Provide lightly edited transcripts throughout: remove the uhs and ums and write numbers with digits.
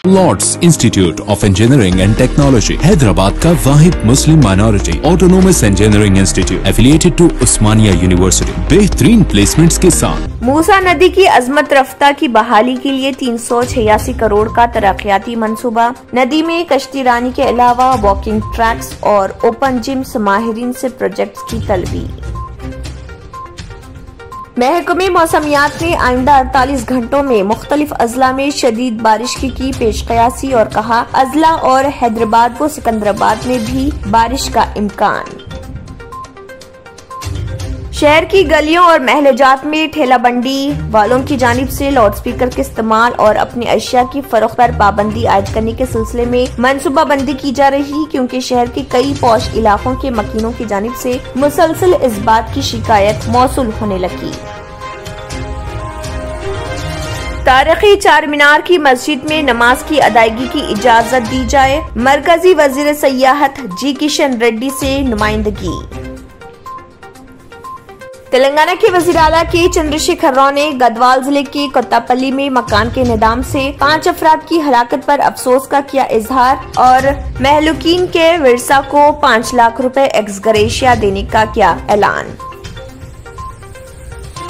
Lord's institute of engineering and technology Hyderabad का वाहिद Muslim minority autonomous engineering institute affiliated to Osmania university बेहतरीन placements के साथ। मूसा नदी की अजमत रफ्ता की बहाली के लिए 386 करोड़ का तरक्याती मंसूबा। नदी में कश्ती रानी के अलावा वॉकिंग ट्रैक्स और ओपन जिम्स माहिरीन से प्रोजेक्ट्स की तलबी। महकमे मौसमियात ने आइंदा 48 घंटों में मुख्तलिफ अजला में शदीद बारिश की पेशकयासी और कहा अजला और हैदराबाद व सिकंदराबाद में भी बारिश का इम्कान। शहर की गलियों और महलजात में ठेला बंडी वालों की जानिब से लाउडस्पीकर के इस्तेमाल और अपनी अशिया की फरोख्त पर पाबंदी आयद करने के सिलसिले में मनसूबाबंदी की जा रही, क्योंकि शहर के कई पौश इलाकों के मकीनों की जानिब से मुसलसल इस बात की शिकायत मौसूल होने लगी। तारीखी चार मीनार की मस्जिद में नमाज की अदायगी की इजाजत दी जाए। मरकजी वजीर सयाहत जी किशन रेड्डी से नुमाइंदगी। तेलंगाना के वजीर आला के चंद्रशेखर राव ने गढ़वाल जिले के कोत्तापल्ली में मकान के निदाम से 5 अफराद की हलाकत पर अफसोस का किया इजहार और महलूकीन के विरसा को 5 लाख रुपए एक्स ग्रेशिया देने का किया ऐलान।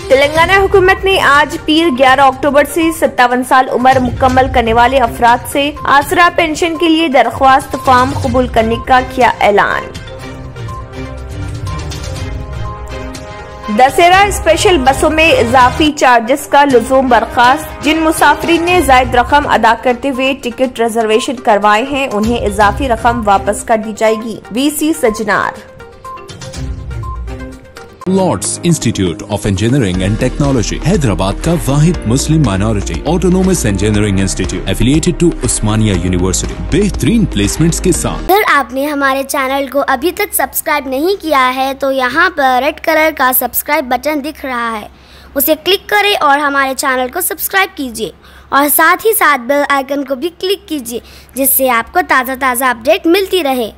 तेलंगाना हुकूमत ने आज पीर 11 अक्टूबर से 57 साल उम्र मुकम्मल करने वाले अफराद से आसरा पेंशन के लिए दरख्वास्त फॉर्म कबूल करने का किया ऐलान। दशहरा स्पेशल बसों में इजाफी चार्जेस का लुज़ूम बर्खास्त। जिन मुसाफिरीन ने जायद रकम अदा करते हुए टिकट रिजर्वेशन करवाए हैं उन्हें इजाफी रकम वापस कर दी जाएगी। VC Sajjanar. Lords institute of engineering and technology Hyderabad का वाहिद Muslim minority autonomous engineering institute affiliated to Osmania university बेहतरीन प्लेसमेंट्स के साथ। अगर आपने हमारे चैनल को अभी तक सब्सक्राइब नहीं किया है तो यहाँ पर रेड कलर का सब्सक्राइब बटन दिख रहा है, उसे क्लिक करें और हमारे चैनल को सब्सक्राइब कीजिए और साथ ही साथ बेल आइकन को भी क्लिक कीजिए, जिससे आपको ताज़ा अपडेट मिलती रहे।